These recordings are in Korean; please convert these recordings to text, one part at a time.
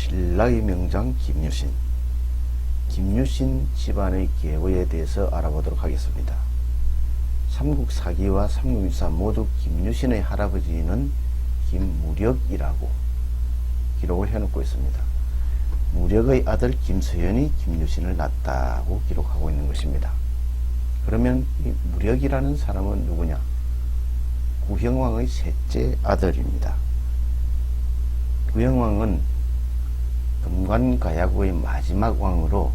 신라의 명장 김유신. 김유신 집안의 계보에 대해서 알아보도록 하겠습니다. 삼국사기와 삼국유사 모두 김유신의 할아버지는 김무력이라고 기록을 해놓고 있습니다. 무력의 아들 김서현이 김유신을 낳았다고 기록하고 있는 것입니다. 그러면 이 무력이라는 사람은 누구냐? 구형왕의 셋째 아들입니다. 구형왕은 금관가야국의 마지막 왕으로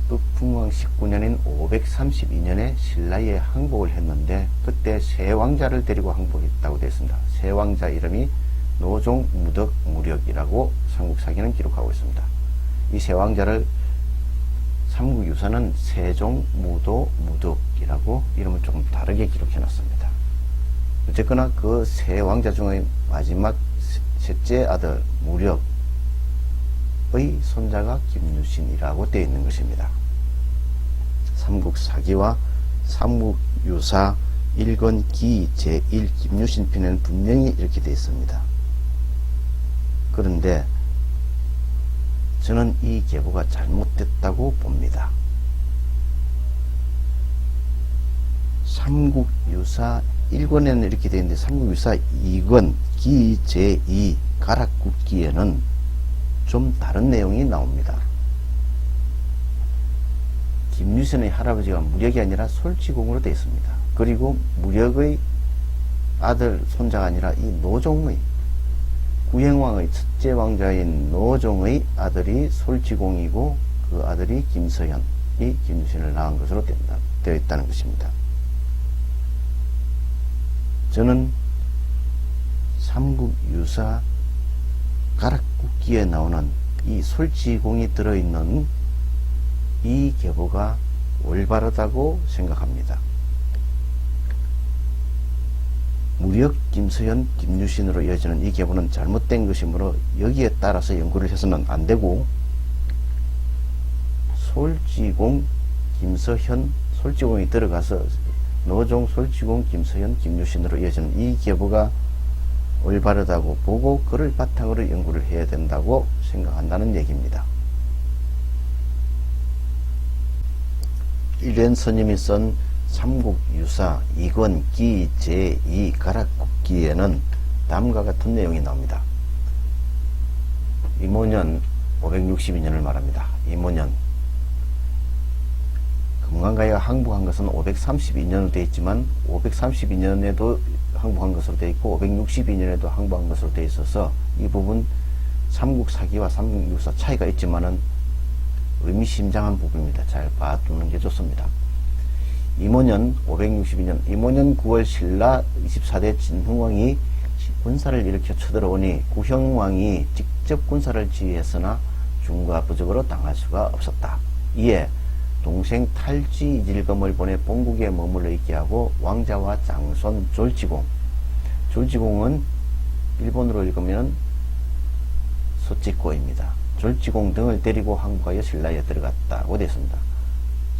흑풍왕 19년인 532년에 신라에 항복을 했는데, 그때 세 왕자를 데리고 항복했다고 되어 있습니다. 세 왕자 이름이 노종, 무덕, 무력이라고 삼국사기는 기록하고 있습니다. 이 세 왕자를 삼국유사는 세종, 무도, 무덕이라고 이름을 조금 다르게 기록해 놨습니다. 어쨌거나 그 세 왕자 중의 마지막 셋째 아들 무력의 손자가 김유신이라고 되어 있는 것입니다. 삼국사기와 삼국유사 1권 기 제1 김유신편에는 분명히 이렇게 되어 있습니다. 그런데 저는 이 계보가 잘못됐다고 봅니다. 삼국유사 1권에는 이렇게 되어 있는데 삼국유사 2권 기 제2 가락국기에는 좀 다른 내용이 나옵니다. 김유신의 할아버지가 무력이 아니라 솔지공으로 되어 있습니다. 그리고 무력의 아들 손자가 아니라 이 노종의 구형왕의 첫째 왕자인 노종의 아들이 솔지공이고 그 아들이 김서현이 김유신을 낳은 것으로 되어 있다는 것입니다. 저는 삼국유사 가락국기에 나오는 이 솔지공이 들어있는 이 계보가 올바르다고 생각합니다. 무력, 김서현, 김유신으로 이어지는 이 계보는 잘못된 것이므로 여기에 따라서 연구를 해서는 안 되고, 솔지공, 김서현, 솔지공이 들어가서 노종, 솔지공, 김서현, 김유신으로 이어지는 이 계보가 올바르다고 보고 그를 바탕으로 연구를 해야 된다고 생각한다는 얘기입니다. 일련 스님이 쓴 삼국유사 2권 기 제2 가락국기에는 다음과 같은 내용이 나옵니다. 임오년 562년을 말합니다. 임오년 금관가야가 항복한 것은 532년으로 되어 있지만 532년에도 항복한 것으로 되어 있고 562년에도 항복한 것으로 되어 있어서 이 부분 삼국사기와 삼국유사 차이가 있지만은 의미심장한 부분입니다. 잘 봐두는 게 좋습니다. 임오년 562년 임오년 9월 신라 24대 진흥왕이 군사를 일으켜 쳐들어오니 구형왕이 직접 군사를 지휘했으나 중과 부적으로 당할 수가 없었다. 이에 동생 탈지 이질검을 보내 본국에 머물러 있게 하고 왕자와 장손 졸지공은 일본어로 읽으면 소치코입니다. 졸지공 등을 데리고 항복하여 신라에 들어갔다고 되었습니다.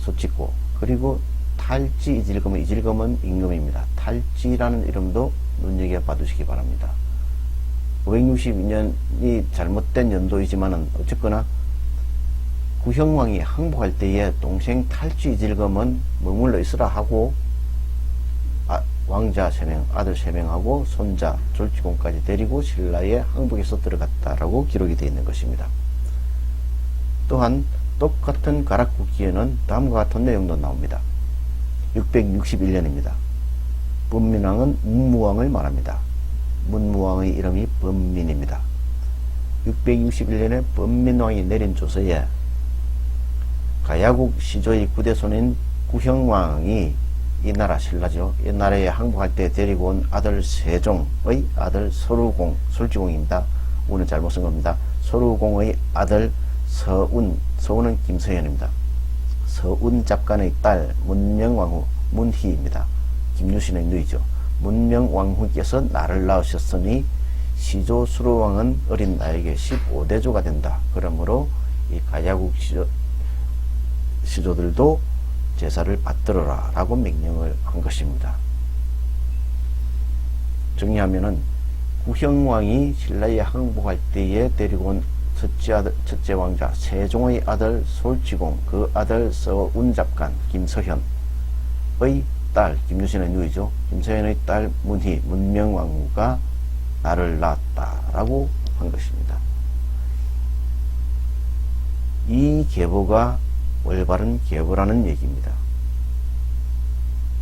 소치코. 그리고 탈지 이질검은 임금입니다. 탈지라는 이름도 눈여겨봐 두시기 바랍니다. 562년이 잘못된 연도이지만은 어쨌거나 구형왕이 항복할 때에 동생 탈지 이질검은 머물러 있으라 하고 왕자 3명, 아들 3명하고 손자 졸지공까지 데리고 신라에 항복해서 들어갔다라고 기록이 되어 있는 것입니다. 또한 똑같은 가락국기에는 다음과 같은 내용도 나옵니다. 661년입니다. 범민왕은 문무왕을 말합니다. 문무왕의 이름이 범민입니다. 661년에 범민왕이 내린 조서에 가야국 시조의 구대손인 구형왕이 이 나라 신라죠. 이 나라에 항복할 때 데리고 온 아들 세종의 아들 서루공, 솔지공입니다. 우는 잘못 쓴 겁니다. 서루공의 아들 서운은 김서현입니다. 서운 잡간의 딸 문명왕후 문희입니다. 김유신의 누이죠. 문명왕후께서 나를 낳으셨으니 시조 수로왕은 어린 나에게 15대조가 된다. 그러므로 이 가야국 시조들도 제사를 받들어라 라고 명령을 한 것입니다. 정리하면은 구형왕이 신라에 항복할 때에 데리고 온 첫째 왕자 세종의 아들 솔지공, 그 아들 서운잡간 김서현의 딸, 김유신의 누이죠. 김서현의 딸 문희, 문명왕후가 나를 낳았다라고 한 것입니다. 이 계보가 올바른 계보라는 얘기입니다.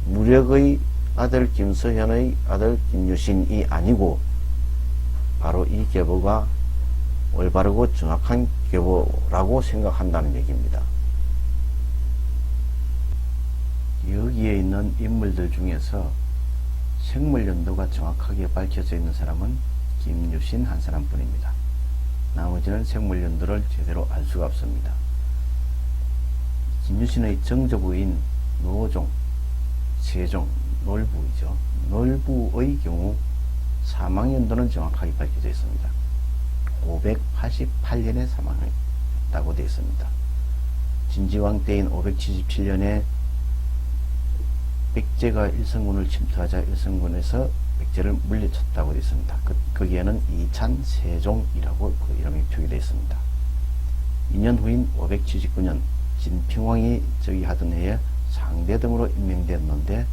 무력의 아들 김서현의 아들 김유신이 아니고 바로 이 계보가 올바르고 정확한 계보라고 생각한다는 얘기입니다. 여기에 있는 인물들 중에서 생물연도가 정확하게 밝혀져 있는 사람은 김유신 한 사람뿐입니다. 나머지는 생물연도를 제대로 알 수가 없습니다. 김유신의 정조부인 노종, 세종, 놀부이죠. 놀부의 경우 사망연도는 정확하게 밝혀져 있습니다. 588년에 사망했다고 되어 있습니다. 진지왕 때인 577년에 백제가 일성군을 침투하자 일성군에서 백제를 물리쳤다고 되어 있습니다. 거기에는 이찬 세종이라고 그 이름이 표기되어 있습니다. 2년 후인 579년 진평왕이 즉위하던 해에 상대 등으로 임명되었는데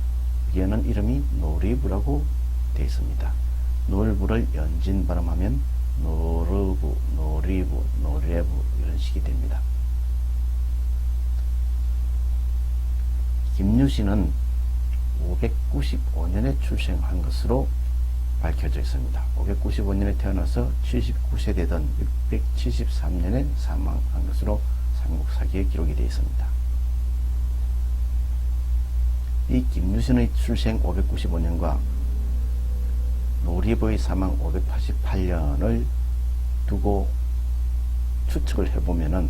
여기에는 이름이 노리부라고 되어 있습니다. 놀부를 연진 발음하면 노르부, 노리부, 노레부 이런 식이 됩니다. 김유신은 595년에 출생한 것으로 밝혀져 있습니다. 595년에 태어나서 79세 되던 673년에 사망한 것으로 삼국사기에 기록이 되어 있습니다. 이 김유신의 출생 595년과 노리부의 사망 588년을 두고 추측을 해보면은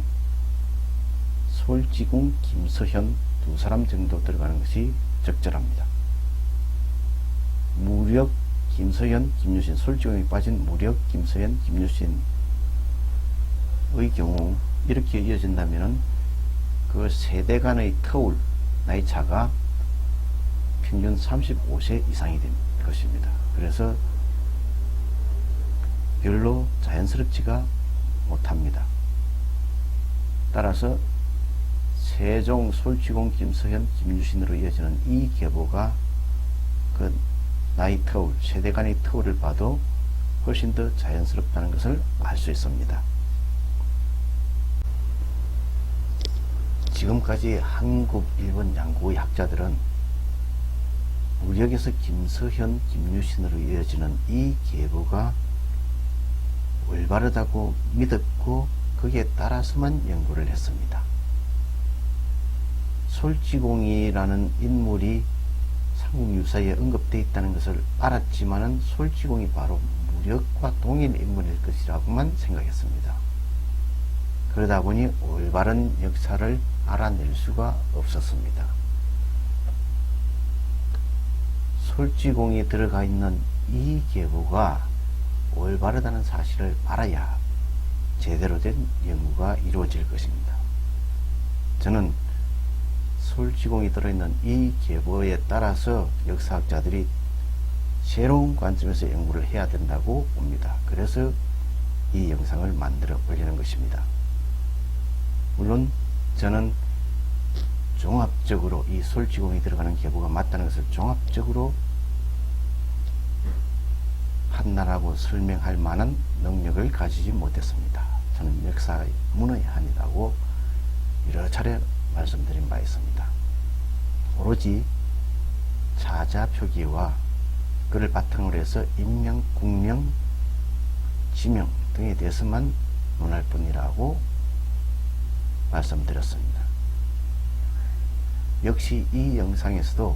솔지궁, 김서현 두 사람 정도 들어가는 것이 적절합니다. 무력, 김서현, 김유신, 솔지궁이 빠진 무력, 김서현, 김유신의 경우 이렇게 이어진다면은 그 세대 간의 터울, 나이 차가 평균 35세 이상이 된 것입니다. 그래서 별로 자연스럽지가 못합니다. 따라서 세종, 솔지공, 김서현, 김유신으로 이어지는 이 계보가 그 나이 터울, 세대 간의 터울을 봐도 훨씬 더 자연스럽다는 것을 알 수 있습니다. 지금까지 한국, 일본 양국의 학자들은 무력에서 김서현, 김유신으로 이어지는 이 계보가 올바르다고 믿었고 거기에 따라서만 연구를 했습니다. 솔지공이라는 인물이 삼국유사에 언급되어 있다는 것을 알았지만은 솔지공이 바로 무력과 동일 인물일 것이라고만 생각했습니다. 그러다 보니 올바른 역사를 알아낼 수가 없었습니다. 솔지공이 들어가 있는 이 계보가 올바르다는 사실을 알아야 제대로 된 연구가 이루어질 것입니다. 저는 솔지공이 들어있는 이 계보에 따라서 역사학자들이 새로운 관점에서 연구를 해야 된다고 봅니다. 그래서 이 영상을 만들어 올리는 것입니다. 물론 저는 종합적으로 이 솔지공이 들어가는 계보가 맞다는 것을 종합적으로 판단하고 설명할 만한 능력을 가지지 못했습니다. 저는 역사의 문의 한이라고 여러 차례 말씀드린 바 있습니다. 오로지 자자 표기와 그를 바탕으로 해서 인명, 국명, 지명 등에 대해서만 논할 뿐이라고 말씀드렸습니다. 역시 이 영상에서도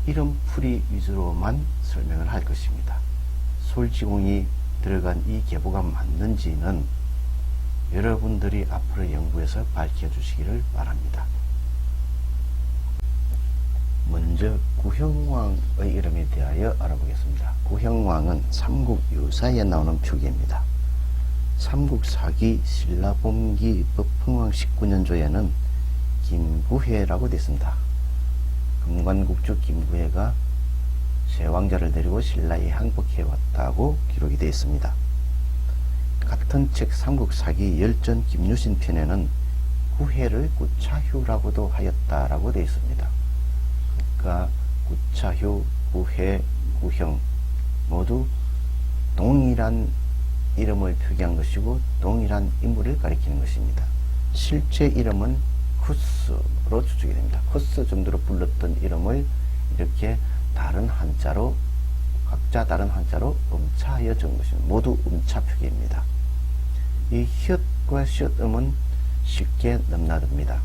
이름풀이 위주로만 설명을 할 것입니다. 솔지공이 들어간 이 계보가 맞는지는 여러분들이 앞으로 연구해서 밝혀주시기를 바랍니다. 먼저 구형왕의 이름에 대하여 알아보겠습니다. 구형왕은 삼국유사에 나오는 표기입니다. 삼국사기 신라본기 법흥왕 19년조에는 김구회라고 되어 있습니다. 금관국주 김구회가 세 왕자를 데리고 신라에 항복해 왔다고 기록이 되어 있습니다. 같은 책 삼국사기 열전 김유신 편에는 구해를 구차휴라고도 하였다라고 되어 있습니다. 그러니까 구차휴, 구해, 구형 모두 동일한 이름을 표기한 것이고 동일한 인물을 가리키는 것입니다. 실제 이름은 쿠스로 추측이 됩니다. 쿠스 정도로 불렀던 이름을 이렇게 다른 한자로, 각자 다른 한자로 음차하여 적은 것입니다. 모두 음차 표기입니다. 이 히읗과 시옷음은 쉽게 넘나듭니다.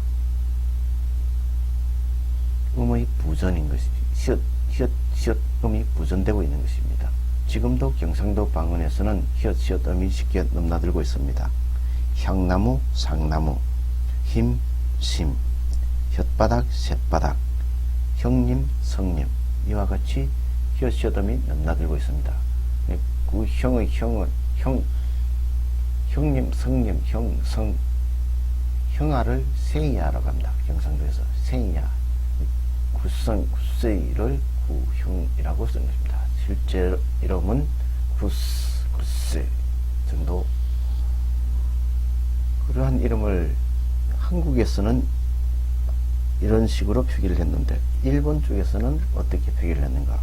음의 부전인 것이, 히읗, 시옷음이 부전되고 있는 것입니다. 지금도 경상도 방언에서는 히읗, 시옷음이 쉽게 넘나들고 있습니다. 향나무, 상나무, 힘, 심, 혓바닥, 쇳바닥, 형님, 성님, 이와 같이 히읗, 시옷음이 넘나들고 있습니다. 그 형의 형은 형님, 성님, 형, 성, 형아를 생이야라고 합니다. 경상도에서 생이야, 구성, 구세이를 구형이라고 쓰는 것입니다. 실제 이름은 구세 정도. 그러한 이름을 한국에서는 이런 식으로 표기를 했는데 일본 쪽에서는 어떻게 표기를 했는가?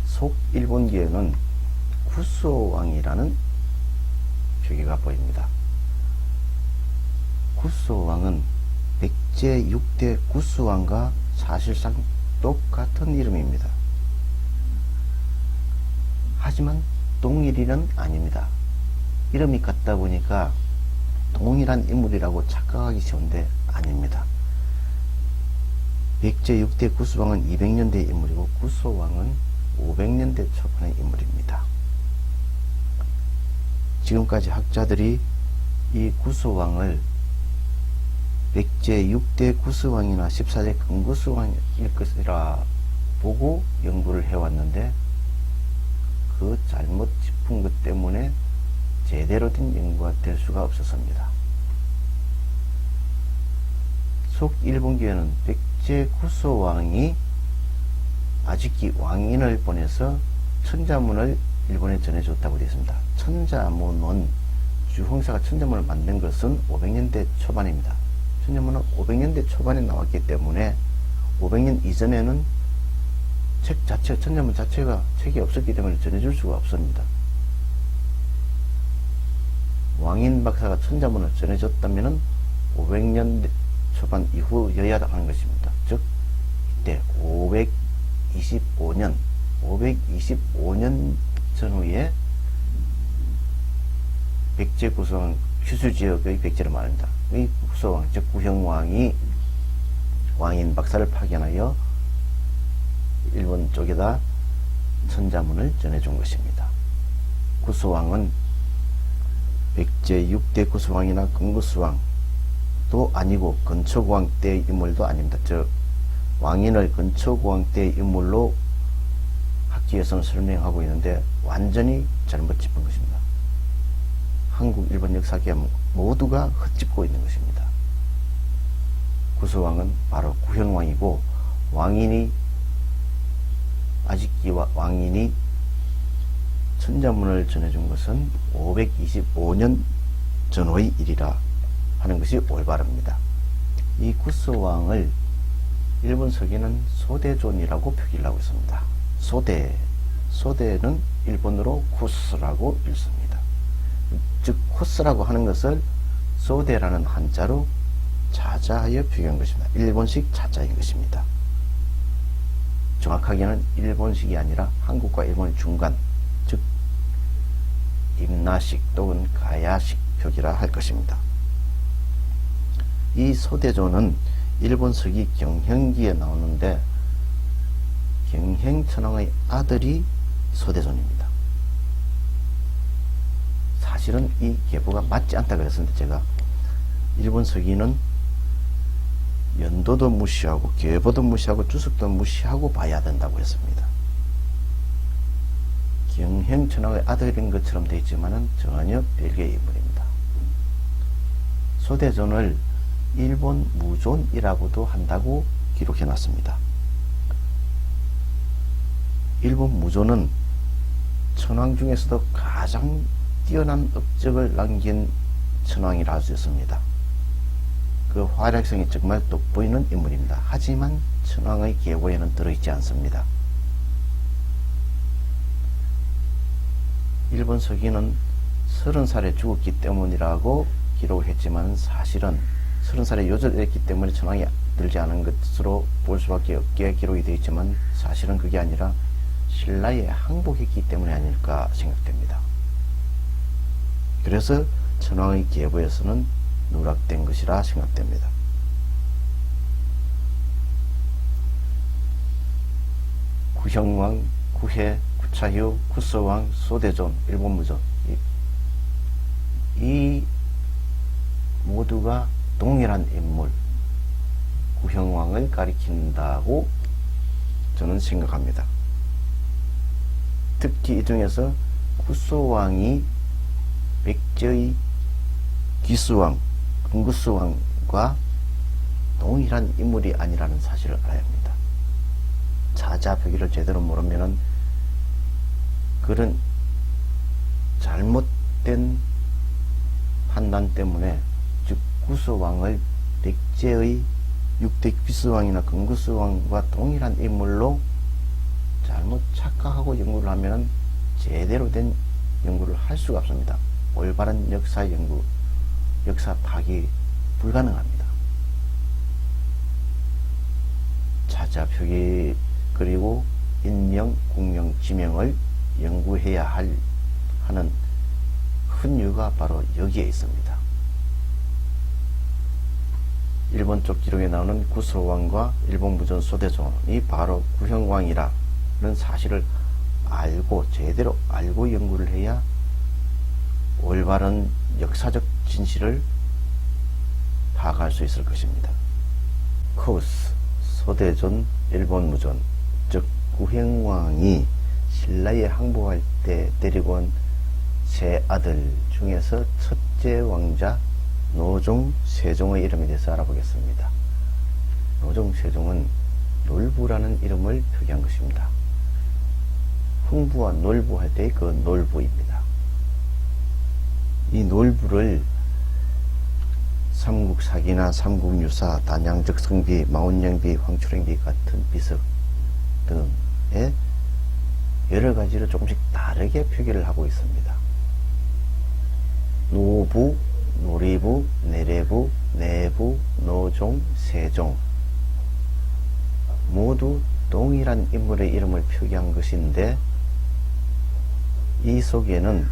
속일본기에는 구소왕이라는 표기가 보입니다. 구소왕은 백제 6대 구소왕과 사실상 똑같은 이름입니다. 하지만 동일인은 아닙니다. 이름이 같다 보니까 동일한 인물이라고 착각하기 쉬운데 아닙니다. 백제 6대 구소왕은 200년대 인물이고 구소왕은 500년대 초반의 인물입니다. 지금까지 학자들이 이 구소왕을 백제 6대 구소왕이나 14대 금구소왕일 것이라 보고 연구를 해왔는데 그 잘못 짚은 것 때문에 제대로 된 연구가 될 수가 없었습니다. 속일본기에는 백제 구소왕이 아직기 왕인을 보내서 천자문을 일본에 전해줬다고 되어 있습니다. 천자문은 주홍사가 천자문을 만든 것은 500년대 초반입니다. 천자문은 500년대 초반에 나왔기 때문에 500년 이전에는 책 자체, 천자문 자체가 책이 없었기 때문에 전해줄 수가 없습니다. 왕인 박사가 천자문을 전해줬다면 500년대 초반 이후여야 하는 것입니다. 즉 이때 525년 전후에 백제 구소왕 휴수지역의 백제를 말합니다. 이 구소왕, 즉 구형왕이 왕인 박사를 파견하여 일본 쪽에다 천자문을 전해준 것입니다. 구소왕은 백제 6대 구소왕이나 금구소왕도 아니고 근초고왕 때의 인물도 아닙니다. 즉 왕인을 근초고왕 때의 인물로 학기에서는 설명하고 있는데 완전히 잘못 짚은 것입니다. 한국, 일본 역사계 모두가 헛짚고 있는 것입니다. 구소왕은 바로 구형왕이고 왕인이 천자문을 전해준 것은 525년 전후의 일이라 하는 것이 올바릅니다. 이 구소왕을 일본 서기는 소대존이라고 표기를 하고 있습니다. 소대는 일본어로 쿠스라고 읽습니다. 즉 쿠스라고 하는 것을 소대라는 한자로 자자하여 표기한 것입니다. 일본식 자자인 것입니다. 정확하게는 일본식이 아니라 한국과 일본의 중간, 즉 임나식 또는 가야식 표기라 할 것입니다. 이 소대조는 일본 서기 경hen기에 나오는데 경hen천황의 아들이 소대존입니다. 사실은 이 계보가 맞지 않다 그랬었는데 제가 일본 서기는 연도도 무시하고 계보도 무시하고 주석도 무시하고 봐야 된다고 했습니다. 경hen천황의 아들인 것처럼 되어 있지만 전혀 별개의 인물입니다. 소대존을 일본 무존이라고도 한다고 기록해 놨습니다. 일본 무존은 천황 중에서도 가장 뛰어난 업적을 남긴 천황이라 할 수 있습니다. 그 활약성이 정말 돋보이는 인물입니다. 하지만 천황의 계보에는 들어있지 않습니다. 일본 서기는 30살에 죽었기 때문이라고 기록을 했지만 사실은 30살에 요절했기 때문에 천황이 들지 않은 것으로 볼 수밖에 없게 기록이 되어 있지만 사실은 그게 아니라 신라에 항복했기 때문이 아닐까 생각됩니다. 그래서 천황의 계보에서는 누락된 것이라 생각됩니다. 구형왕, 구해, 구차휴, 구서왕, 소대존, 일본무전 이 모두가 동일한 인물 구형왕을 가리킨다고 저는 생각합니다. 특히 이 중에서 구서왕이 백제의 기수왕, 금구수왕과 동일한 인물이 아니라는 사실을 알아야 합니다. 자자표기를 제대로 모르면은 그런 잘못된 판단 때문에 즉 구수왕을 백제의 6대 기수왕이나 금구수왕과 동일한 인물로 잘못 착각하고 연구를 하면 제대로 된 연구를 할 수가 없습니다. 올바른 역사 연구, 역사 파악이 불가능합니다. 자자표기 그리고 인명, 국명, 지명을 연구해야 하는 큰 이유가 바로 여기에 있습니다. 일본 쪽 기록에 나오는 구서왕과 일본무전 소대존이 바로 구형왕이라는 사실을 알고 제대로 알고 연구를 해야 올바른 역사적 진실을 파악할 수 있을 것입니다. 코스, 소대존, 일본무전 즉 구형왕이 신라에 항복할 때 데리고 온 세 아들 중에서 첫째 왕자 노종, 세종의 이름에 대해서 알아보겠습니다. 노종, 세종은 놀부라는 이름을 표기한 것입니다. 흥부와 놀부 할 때의 그 놀부입니다. 이 놀부를 삼국사기나 삼국유사, 단양적성비, 마운영비, 황초랭비 같은 비석 등에 여러 가지로 조금씩 다르게 표기를 하고 있습니다. 노부, 놀이부, 내례부, 내부, 노종, 세종 모두 동일한 인물의 이름을 표기한 것인데 이 속에는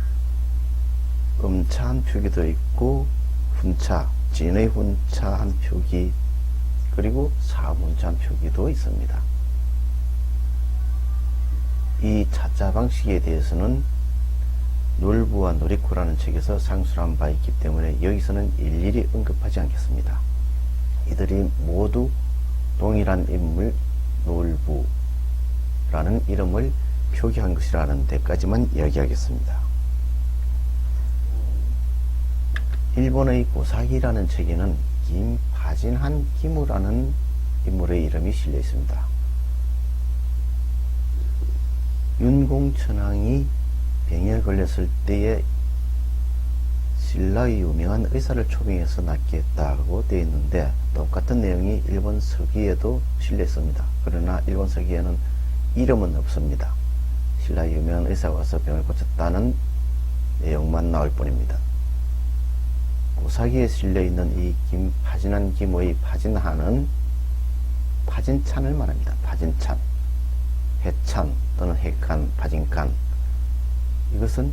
음차한 표기도 있고 훈차, 진의 훈차한 표기 그리고 사문차한 표기도 있습니다. 이 차자 방식에 대해서는 놀부와 놀이코라는 책에서 상술한 바 있기 때문에 여기서는 일일이 언급하지 않겠습니다. 이들이 모두 동일한 인물 놀부라는 이름을 표기한 것이라는 데까지만 이야기하겠습니다. 일본의 고사기라는 책에는 김파진한 기무라는 인물의 이름이 실려 있습니다. 윤공천왕이 병에 걸렸을 때에 신라의 유명한 의사를 초빙해서 낫게 했다고 되어 있는데 똑같은 내용이 일본 서기에도 실려 있습니다. 그러나 일본 서기에는 이름은 없습니다. 신라의 유명한 의사가 와서 병을 고쳤다는 내용만 나올 뿐입니다. 고사기에 실려 있는 이 김파진한 기모의 파진한은 파진찬을 말합니다. 파진찬, 해찬 또는 해칸, 파진칸 이것은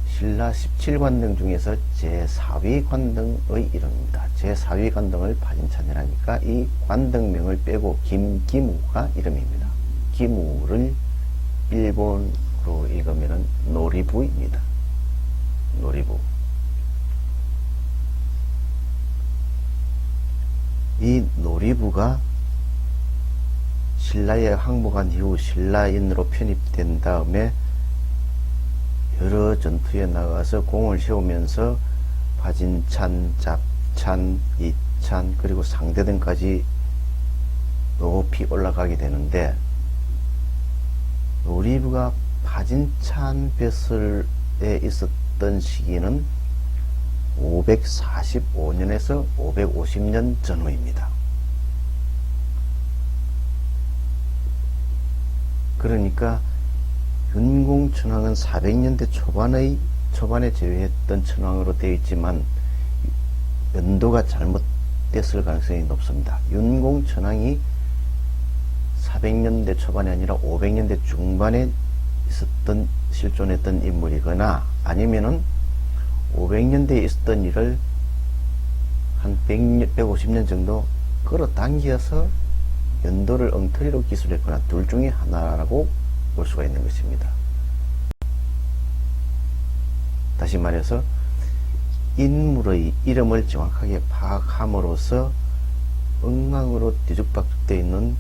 신라 17관등 중에서 제4위 관등의 이름입니다. 제4위 관등을 파진찬이라니까 이 관등명을 빼고 김기무가 이름입니다. 기무를 일본으로 읽으면 놀이부입니다. 놀이부. 이 놀이부가 신라에 항복한 이후 신라인으로 편입된 다음에 여러 전투에 나가서 공을 세우면서 파진찬, 잡찬, 이찬 그리고 상대등까지 높이 올라가게 되는데 놀이부가 파진찬 뱃을 있었던 시기는 545년에서 550년 전후입니다. 그러니까 윤공천왕은 400년대 초반에 제외했던 천왕으로 되어 있지만 연도가 잘못됐을 가능성이 높습니다. 윤공천왕이 400년대 초반이 아니라 500년대 중반에 실존했던 인물이거나 아니면은 500년대에 있었던 일을 한 150년 정도 끌어당겨서 연도를 엉터리로 기술했거나 둘 중에 하나라고 볼 수가 있는 것입니다. 다시 말해서 인물의 이름을 정확하게 파악함으로써 엉망으로 뒤죽박죽되어 있는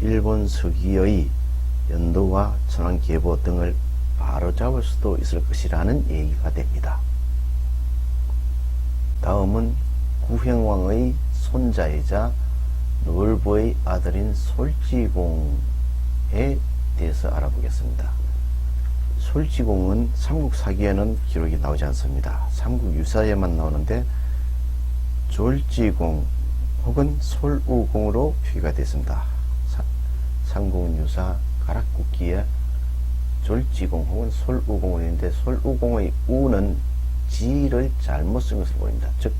일본 서기의 연도와 천왕계보 등을 바로잡을 수도 있을 것이라는 얘기가 됩니다. 다음은 구형왕의 손자이자 노을보의 아들인 솔지공에 대해서 알아보겠습니다. 솔지공은 삼국사기에는 기록이 나오지 않습니다. 삼국유사에만 나오는데 졸지공 혹은 솔우공으로 표기가 되어 있습니다. 삼국유사 가락국기에 졸지공 혹은 솔우공으로 있는데 솔우공의 우는 지를 잘못 쓴 것을 보입니다. 즉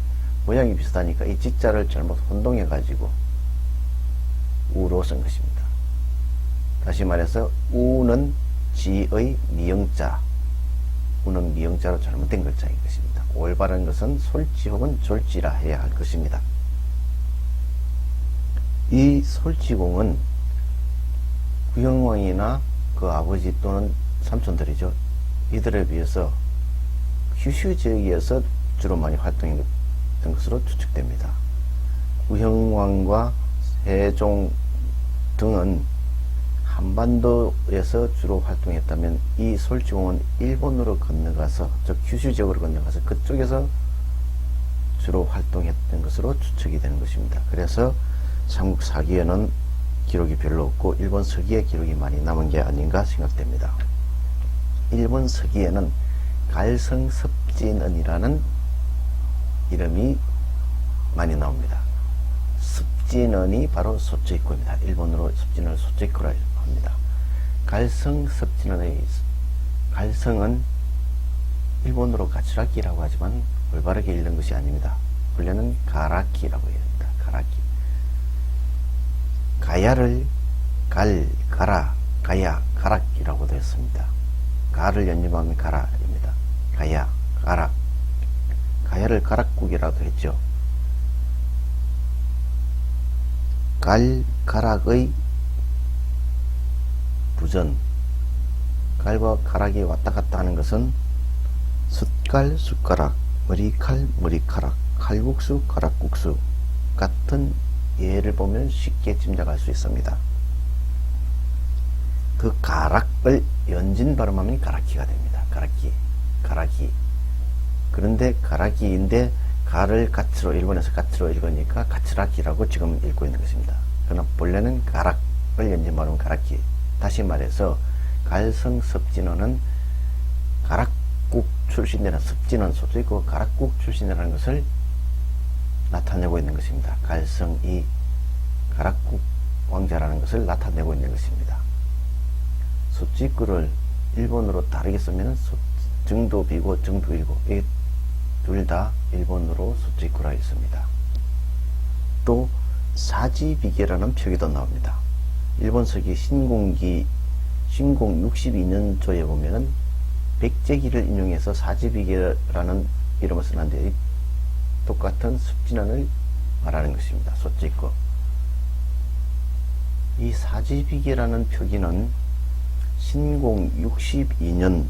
모양이 비슷하니까 이 지자를 잘못 혼동해 가지고 우로 쓴 것입니다. 다시 말해서 우는 지의 미영자, 우는 미영자로 잘못된 글자인 것입니다. 올바른 것은 솔지 혹은 졸지라 해야 할 것입니다. 이 솔지공은 구형왕이나 그 아버지 또는 삼촌들이죠. 이들에 비해서 규슈 지역에서 주로 많이 활동했던 것으로 추측됩니다. 구형왕과 세종 등은 한반도에서 주로 활동했다면 이 솔지공은 일본으로 건너가서 즉 규슈 지역으로 건너가서 그쪽에서 주로 활동했던 것으로 추측이 되는 것입니다. 그래서 삼국 사기에는 기록이 별로 없고 일본 서기에 기록이 많이 남은 게 아닌가 생각됩니다. 일본 서기에는 갈성섭진은이라는 이름이 많이 나옵니다. 섭진은이 바로 소쩌이코입니다. 일본어로 섭진을 소쩌이코라 합니다. 갈성섭진은의 갈성은 일본어로 가츠라키라고 하지만 올바르게 읽는 것이 아닙니다. 원래는 가라키라고 해야 합니다. 가라키. 가야를 갈, 가라, 가야, 가락이라고 되어 있습니다. 가를 연립하면 가라입니다. 가야, 가락. 가야를 가락국이라고 했죠. 갈, 가락의 부전, 갈과 가락이 왔다 갔다 하는 것은 숫갈, 숟가락, 머리칼, 머리카락, 칼국수, 가락국수 같은 예를 보면 쉽게 짐작할 수 있습니다. 그 가락을 연진 발음하면 가라키가 됩니다. 가라키, 가라키. 그런데 가라키인데 가를 가츠로 일본에서 가츠로 읽으니까 가츠라키라고 지금 읽고 있는 것입니다. 그러나 본래는 가락을 연진 발음은 가라키. 다시 말해서 갈성섭진어는 가락국 출신이라는 섭진은 소수있고 가락국 출신이라는 것을 나타내고 있는 것입니다. 갈성이 가락국 왕자라는 것을 나타내고 있는 것입니다. 소찌꾸를 일본어로 다르게 쓰면 정도비고 정도이고 이 둘 다 일본어로 소찌꾸라 있습니다. 또 사지비계라는 표기도 나옵니다. 일본 서기 신공 62년조에 보면은 백제기를 인용해서 사지비계라는 이름을 쓰는데 똑같은 습진원을 말하는 것입니다. 소찌꾸. 이 사지비계라는 표기는 신공 62년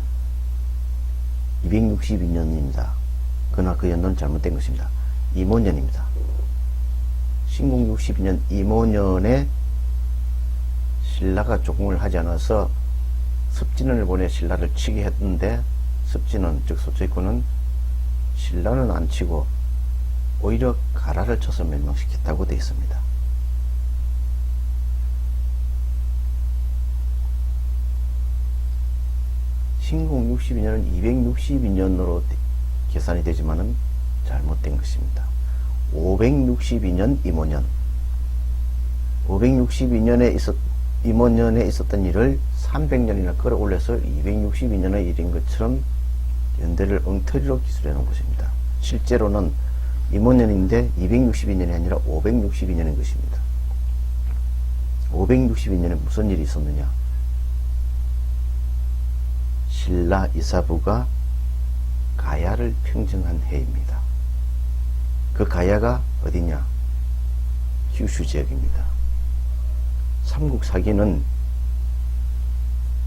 262년입니다. 그러나 그 연도는 잘못된 것입니다. 이모년입니다. 신공 62년 이모년에 신라가 조공을 하지 않아서 습진원을 보내 신라를 치게 했는데 습진원 즉 소찌꾸는 신라는 안 치고 오히려 가라를 쳐서 멸망시켰다고 되어 있습니다. 신공 62년은 262년으로 계산이 되지만은 잘못된 것입니다. 562년 임원년, 562년에 임원년에 있었던 일을 300년이나 끌어올려서 262년의 일인 것처럼 연대를 엉터리로 기술해 놓은 것입니다. 실제로는 임원년인데 262년이 아니라 562년인 것입니다. 562년에 무슨 일이 있었느냐? 신라 이사부가 가야를 평정한 해입니다. 그 가야가 어디냐? 규슈 지역입니다. 삼국사기는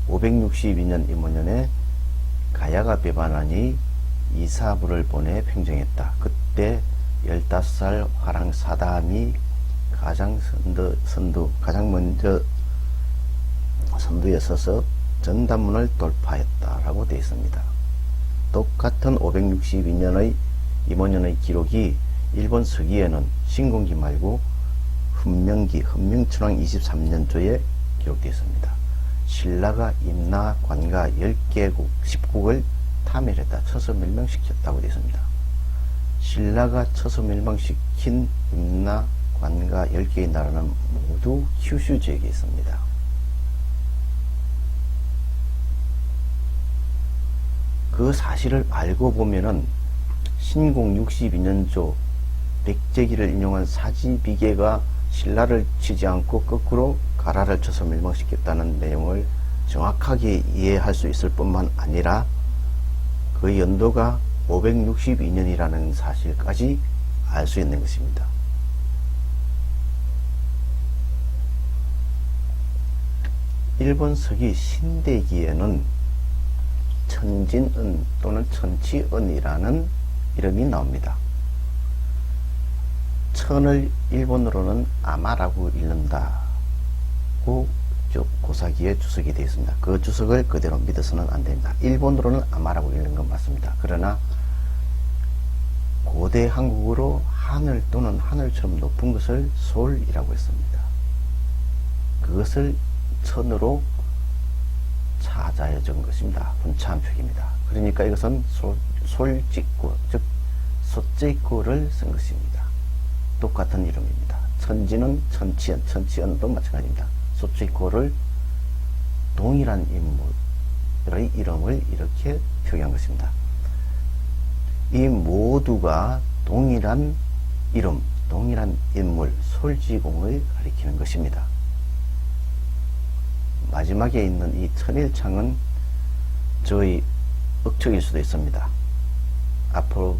562년 임원년에 가야가 배반하니 이사부를 보내 평정했다. 그때 15살 화랑 사담이 가장 먼저 선두에 서서 전단문을 돌파했다라고 되어 있습니다. 똑같은 562년의 임원년의 기록이 일본 서기에는 신공기 말고 헌명춘왕 23년조에 기록되어 있습니다. 신라가 임나 관가 10개국 10국을 타멸했다. 쳐서 멸망시켰다고 되어 있습니다. 신라가 쳐서 멸망시킨 임나 관가 10개의 나라는 모두 규슈 지역에 있습니다. 그 사실을 알고 보면은 신공 62년조 백제기를 인용한 사지비계가 신라를 치지 않고 거꾸로 가라를 쳐서 멸망시켰다는 내용을 정확하게 이해할 수 있을 뿐만 아니라 그 연도가 562년이라는 사실까지 알 수 있는 것입니다. 일본 서기 신대기에는 천진은 또는 천치은이라는 이름이 나옵니다. 천을 일본어로는 아마라고 읽는다고 고사기에 주석이 되어 있습니다. 그 주석을 그대로 믿어서는 안 됩니다. 일본어로는 아마라고 읽는 건 맞습니다. 그러나 고대 한국어로 하늘 또는 하늘처럼 높은 것을 솔이라고 했습니다. 그것을 천으로 찾아여준 것입니다. 분차한 표기입니다. 그러니까 이것은 솔직구, 즉 소제구를 쓴 것입니다. 똑같은 이름입니다. 천지는 천치연, 천치연도 마찬가지입니다. 소제구를 동일한 인물의 이름을 이렇게 표기한 것입니다. 이 모두가 동일한 이름, 동일한 인물, 솔지공을 가리키는 것입니다. 마지막에 있는 이 천일창은 저희 억측일 수도 있습니다. 앞으로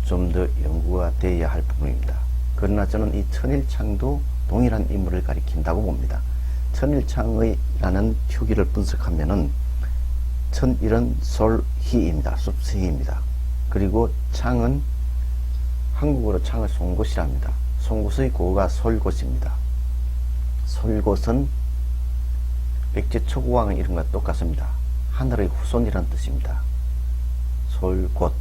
좀 더 연구가 되어야 할 부분입니다. 그러나 저는 이 천일창도 동일한 인물을 가리킨다고 봅니다. 천일창의라는 표기를 분석하면은 천일은 솔희입니다. 숲희입니다. 그리고 창은 한국어로 창을 송곳이랍니다. 송곳의 고가 솔곳입니다. 솔곳은 백제 초고왕의 이름과 똑같습니다. 하늘의 후손이라는 뜻입니다. 솔곳,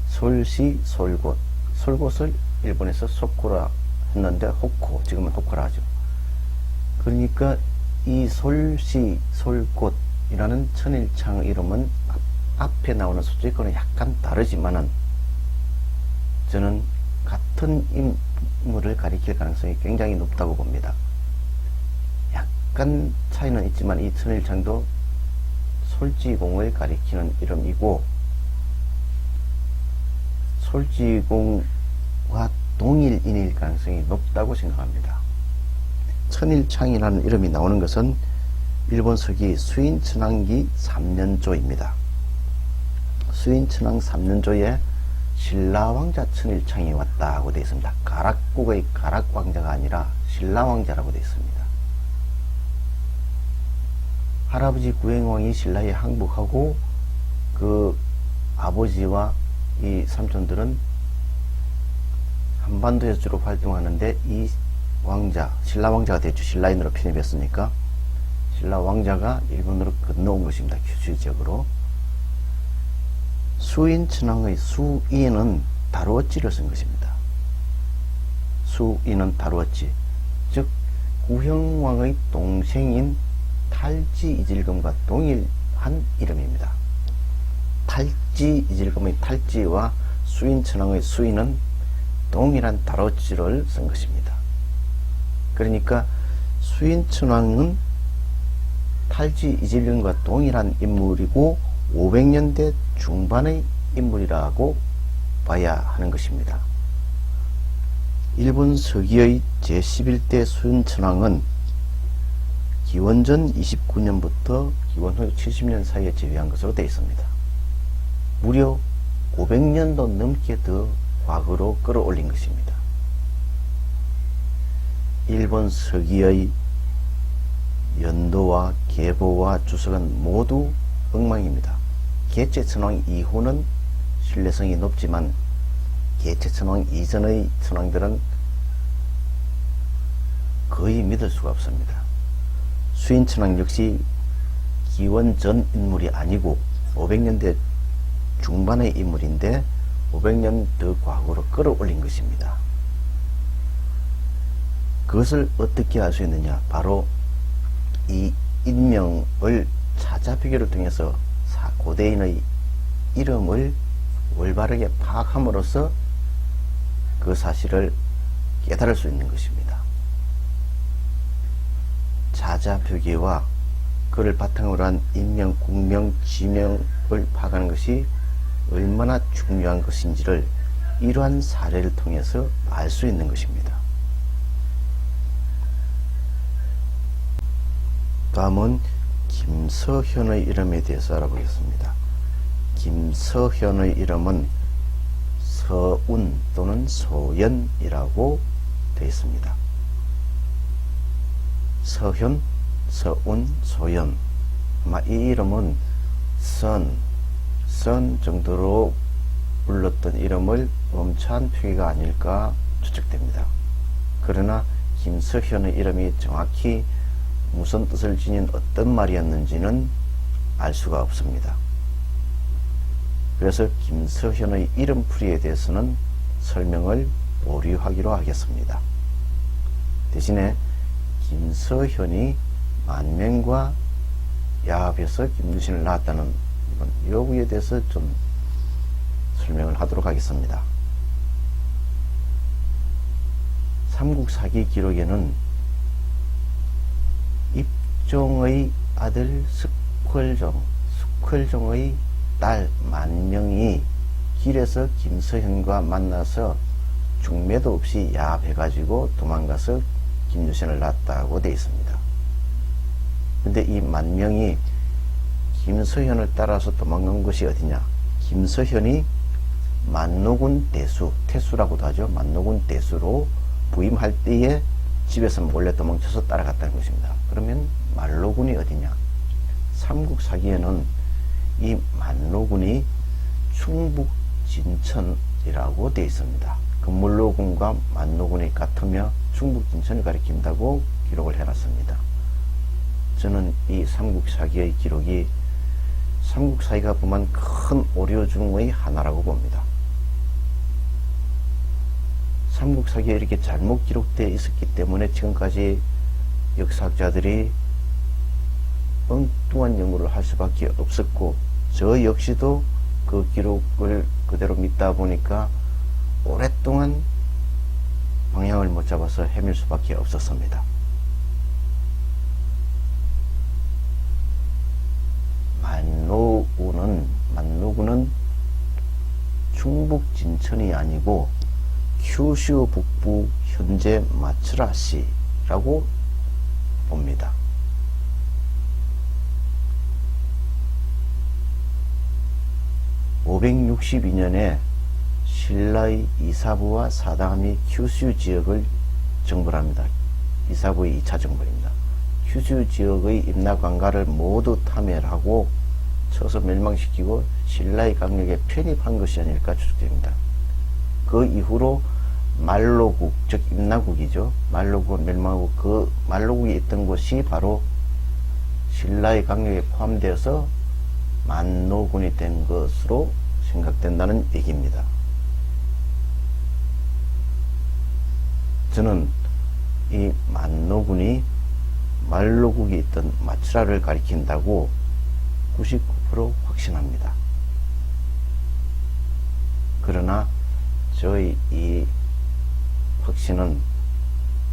솔시, 솔곳. 솔곳을 일본에서 소코라 했는데 호코, 지금은 호코라 하죠. 그러니까 이 솔시, 솔곳이라는 천일창의 이름은 앞에 나오는 소제권은 약간 다르지만은 저는 같은 인물을 가리킬 가능성이 굉장히 높다고 봅니다. 약간 차이는 있지만 이 천일창도 솔지공을 가리키는 이름이고 솔지공과 동일인일 가능성이 높다고 생각합니다. 천일창이라는 이름이 나오는 것은 일본 서기 수인천왕기 3년조입니다. 수인천왕 3년조에 신라왕자 천일창이 왔다고 되어 있습니다. 가락국의 가락왕자가 아니라 신라왕자라고 되어 있습니다. 할아버지 구행왕이 신라에 항복하고 그 아버지와 이 삼촌들은 한반도에서 주로 활동하는데 이 왕자, 신라왕자가 됐죠. 신라인으로 편입했으니까 신라왕자가 일본으로 건너온 것입니다. 규슈 지역으로. 수인천왕의 수인은 다루어찌를 쓴 것입니다. 수인은 다루어찌, 즉 구형왕의 동생인 탈지이질금과 동일한 이름입니다. 탈지이질금의 탈지와 수인천왕의 수인은 동일한 다로지를 쓴 것입니다. 그러니까 수인천왕은 탈지이질금과 동일한 인물이고 500년대 중반의 인물이라고 봐야 하는 것입니다. 일본 서기의 제11대 수인천왕은 기원전 29년부터 기원 후 70년 사이에 제위한 것으로 되어 있습니다. 무려 500년도 넘게 더 과거로 끌어올린 것입니다. 일본 서기의 연도와 계보와 주석은 모두 엉망입니다. 개체천왕 이후는 신뢰성이 높지만 개체천왕 이전의 천왕들은 거의 믿을 수가 없습니다. 수인천왕 역시 기원 전 인물이 아니고 500년대 중반의 인물인데 500년 더 과거로 끌어올린 것입니다. 그것을 어떻게 알 수 있느냐? 바로 이 인명을 찾아보기를 통해서 고대인의 이름을 올바르게 파악함으로써 그 사실을 깨달을 수 있는 것입니다. 자자표기와 그를 바탕으로 한 인명, 국명, 지명을 파악하는 것이 얼마나 중요한 것인지를 이러한 사례를 통해서 알 수 있는 것입니다. 다음은 김서현의 이름에 대해서 알아보겠습니다. 김서현의 이름은 서운 또는 소연이라고 되어 있습니다. 서현, 서운, 소연. 아마 이 이름은 선 정도로 불렀던 이름을 엄찬 표기가 아닐까 추측됩니다. 그러나 김서현의 이름이 정확히 무슨 뜻을 지닌 어떤 말이었는지는 알 수가 없습니다. 그래서 김서현의 이름풀이에 대해서는 설명을 보류하기로 하겠습니다. 대신에 김서현이 만명과 야합해서 김유신을 낳았다는 이번 요구에 대해서 좀 설명을 하도록 하겠습니다. 삼국사기 기록에는 입종의 아들 숙헐종의 딸 만명이 길에서 김서현과 만나서 중매도 없이 야합해가지고 도망가서 김유신을 낳았다고 되어 있습니다. 근데 이 만명이 김서현을 따라서 도망간 곳이 어디냐? 김서현이 만노군 대수, 태수라고도 하죠. 만노군 대수로 부임할 때에 집에서 몰래 도망쳐서 따라갔다는 것입니다. 그러면 만노군이 어디냐? 삼국사기에는 이 만노군이 충북 진천이라고 되어 있습니다. 금물로군과 만노군이 같으며 충북 진천을 가리킨다고 기록을 해놨습니다. 저는 이 삼국사기의 기록이 삼국사기가 범한 큰 오류 중의 하나라고 봅니다. 삼국사기에 이렇게 잘못 기록되어 있었기 때문에 지금까지 역사학자들이 엉뚱한 연구를 할 수밖에 없었고, 저 역시도 그 기록을 그대로 믿다 보니까 오랫동안 방향을 못 잡아서 헤맬 수밖에 없었습니다. 만노군은 충북 진천이 아니고 큐슈 북부 현재 마츠라시라고 봅니다. (562년에) 신라의 이사부와 사당함이 큐슈 지역을 정벌합니다. 이사부의 2차 정벌입니다. 큐슈 지역의 임나관가를 모두 타멸하고 쳐서 멸망시키고 신라의 강력에 편입한 것이 아닐까 추측됩니다. 그 이후로 말로국, 즉 임나국이죠. 말로국을 멸망하고 그 말로국이 있던 곳이 바로 신라의 강력에 포함되어서 만노군이 된 것으로 생각된다는 얘기입니다. 저는 이 만노군이 말로국이 있던 마추라를 가리킨다고 99% 확신합니다. 그러나 저의 이 확신은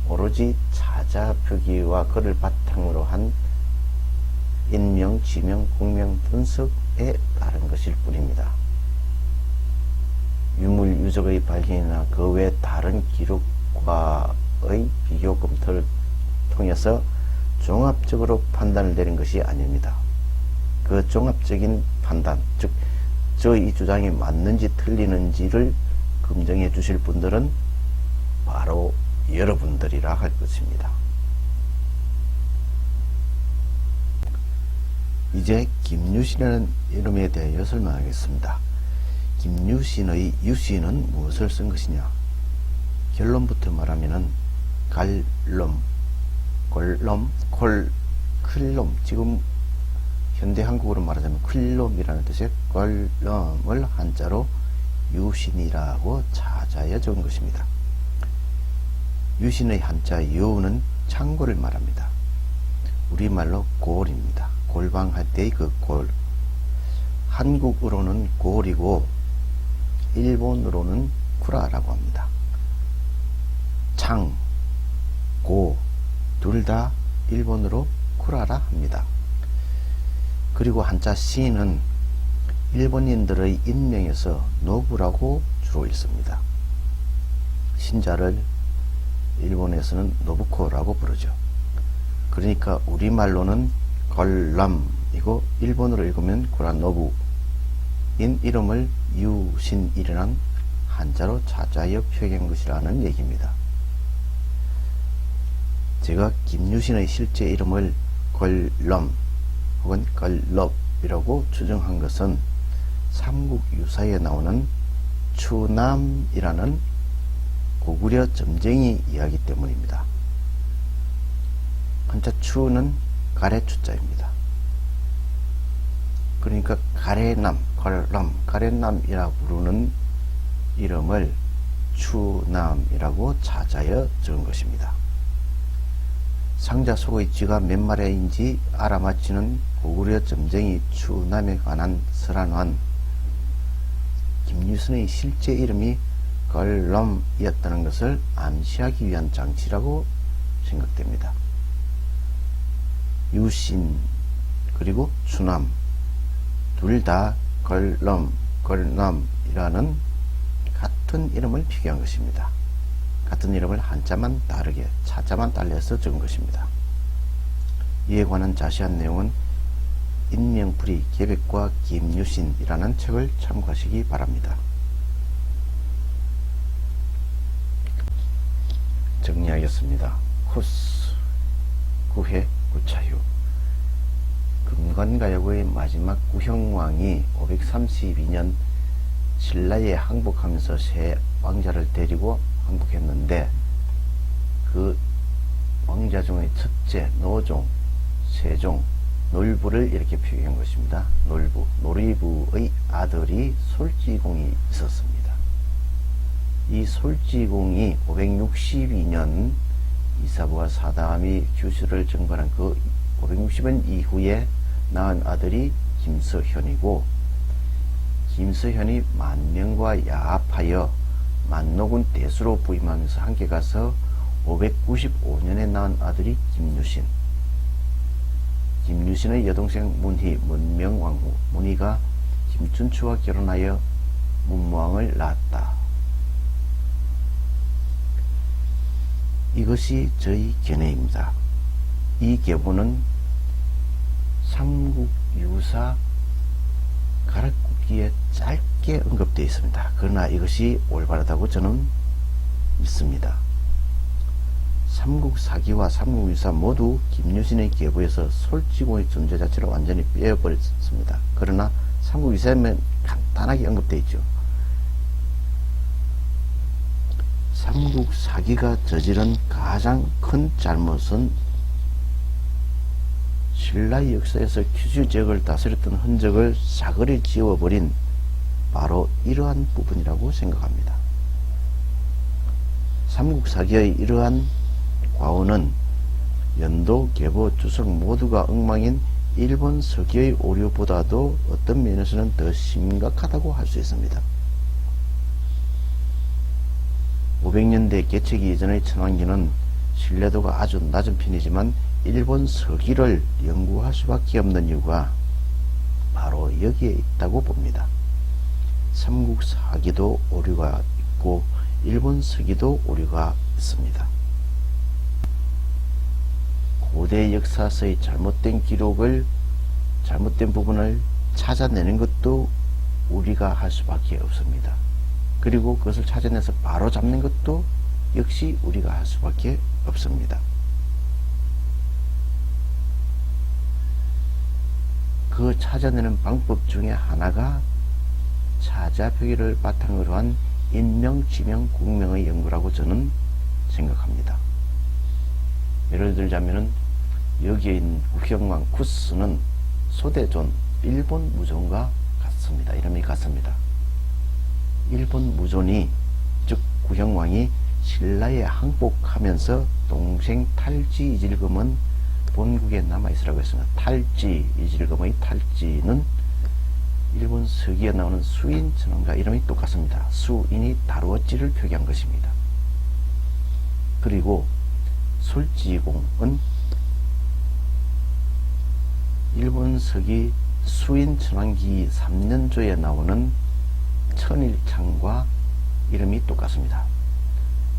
오로지 자자 표기와 글을 바탕으로 한 인명, 지명, 국명 분석에 따른 것일 뿐입니다. 유물 유적의 발견이나 그 외 다른 기록과의 비교 검토를 통해서 종합적으로 판단을 내린 것이 아닙니다. 그 종합적인 판단, 즉 저의 이 주장이 맞는지 틀리는지를 검증해 주실 분들은 바로 여러분들이라 할 것입니다. 이제 김유신이라는 이름에 대하여 설명하겠습니다. 김유신의 유신은 무엇을 쓴 것이냐? 결론부터 말하면은 갈럼, 골럼, 클럼, 지금 현대 한국어로 말하자면 클럼이라는 뜻의 껄럼을 한자로 유신이라고 자자에 적은 것입니다. 유신의 한자 유는 창고를 말합니다. 우리말로 골입니다. 골방할 때의 그 골. 한국어로는 골이고 일본어로는 쿠라라고 합니다. 창, 고 둘 다 일본어로 쿠라라 합니다. 그리고 한자 시는 일본인들의 인명에서 노부라고 주로 읽습니다. 신자를 일본에서는 노부코라고 부르죠. 그러니까 우리말로는 걸람이고 일본어로 읽으면 구라노부인 이름을 유신이라는 한자로 자자하여 표기한 것이라는 얘기입니다. 제가 김유신의 실제 이름을 걸럼 혹은 걸럽이라고 추정한 것은 삼국유사에 나오는 추남이라는 고구려 점쟁이 이야기 때문입니다. 한자 추는 가래추자입니다. 그러니까 가래남, 걸람, 가래남이라 부르는 이름을 추남이라고 자자여 적은 것입니다. 상자 속의 쥐가 몇 마리인지 알아맞히는 고구려 점쟁이 추남에 관한 설한환, 김유신의 실제 이름이 걸럼이었다는 것을 암시하기 위한 장치라고 생각됩니다. 유신 그리고 추남 둘 다 걸럼, 걸남이라는 같은 이름을 표기한 것입니다. 같은 이름을 한자만 다르게 차자만 달려서 적은 것입니다. 이에 관한 자세한 내용은 인명풀이 계백과 김유신이라는 책을 참고하시기 바랍니다. 정리하겠습니다. 코스, 구회, 구차휴. 금관가역의 마지막 구형왕이 532년 신라에 항복하면서 새 왕자를 데리고 항복했는데 그 왕자 중의 첫째 노종, 세종, 놀부를 이렇게 표기한 것입니다. 놀부, 놀이부의 아들이 솔지공이 있었습니다. 이 솔지공이 562년 이사부와 사다함이 규슈를 정벌한 그 560년 이후에 낳은 아들이 김서현이고, 김서현이 만명과 야합하여 만노군 대수로 부임하면서 함께 가서 595년에 낳은 아들이 김유신. 김유신의 여동생 문희, 문명왕후, 문희가 김춘추와 결혼하여 문무왕을 낳았다. 이것이 저희 견해입니다. 이 계보는 삼국유사 가락국기에 짧게 언급되어 있습니다. 그러나 이것이 올바르다고 저는 믿습니다. 삼국사기와 삼국유사 모두 김유신의 계보에서 솔지공의 존재 자체를 완전히 빼어버렸습니다. 그러나 삼국유사에는 간단하게 언급되어 있죠. 삼국사기가 저지른 가장 큰 잘못은 신라 역사에서 규슈 지역을 다스렸던 흔적을 사거리 지워버린 바로 이러한 부분이라고 생각합니다. 삼국사기의 이러한 과오는 연도, 계보, 주석 모두가 엉망인 일본 서기의 오류보다도 어떤 면에서는 더 심각하다고 할 수 있습니다. 500년대 개최기 이전의 천왕기는 신뢰도가 아주 낮은 편이지만 일본 서기를 연구할 수밖에 없는 이유가 바로 여기에 있다고 봅니다. 삼국사기도 오류가 있고 일본 서기도 오류가 있습니다. 고대 역사서의 잘못된 부분을 찾아내는 것도 우리가 할 수밖에 없습니다. 그리고 그것을 찾아내서 바로 잡는 것도 역시 우리가 할 수밖에 없습니다. 그 찾아내는 방법 중에 하나가 차자표기를 바탕으로 한 인명, 지명, 국명의 연구라고 저는 생각합니다. 예를 들자면은 여기에 있는 구형왕 쿠스는 소대존 일본 무존과 같습니다. 이름이 같습니다. 일본 무존이 즉 구형왕이 신라에 항복하면서 동생 탈지 이질금은 본국에 남아있으라고 했습니다. 탈지 이질금의 탈지는 일본 서기에 나오는 수인 전원과 이름이 똑같습니다. 수인이 다루었지를 표기한 것입니다. 그리고 솔지공은 일본 서기 수인 천왕기 3년조에 나오는 천일창과 이름이 똑같습니다.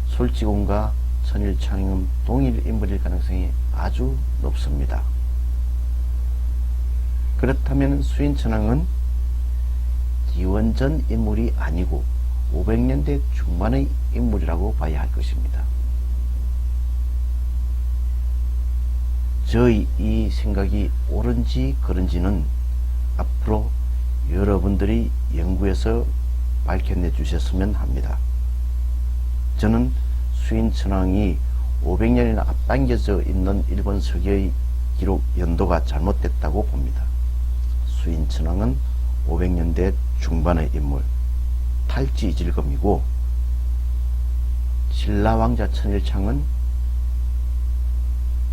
솔지공과 천일창은 동일 인물일 가능성이 아주 높습니다. 그렇다면 수인천왕은 기원전 인물이 아니고 500년대 중반의 인물이라고 봐야 할 것입니다. 저희 이 생각이 옳은지 그른지는 앞으로 여러분들이 연구해서 밝혀내 주셨으면 합니다. 저는 수인천왕이 500년이나 앞당겨져 있는 일본 서기의 기록 연도가 잘못됐다고 봅니다. 수인천왕은 500년대 중반의 인물, 탈지 이질검이고 신라왕자 천일창은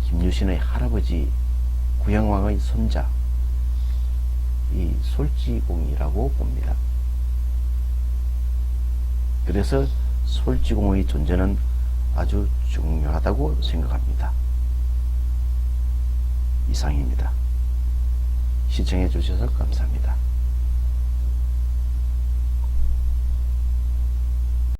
김유신의 할아버지 구형왕의 손자 이 솔지공이라고 봅니다. 그래서 솔지공의 존재는 아주 중요하다고 생각합니다. 이상입니다. 시청해 주셔서 감사합니다.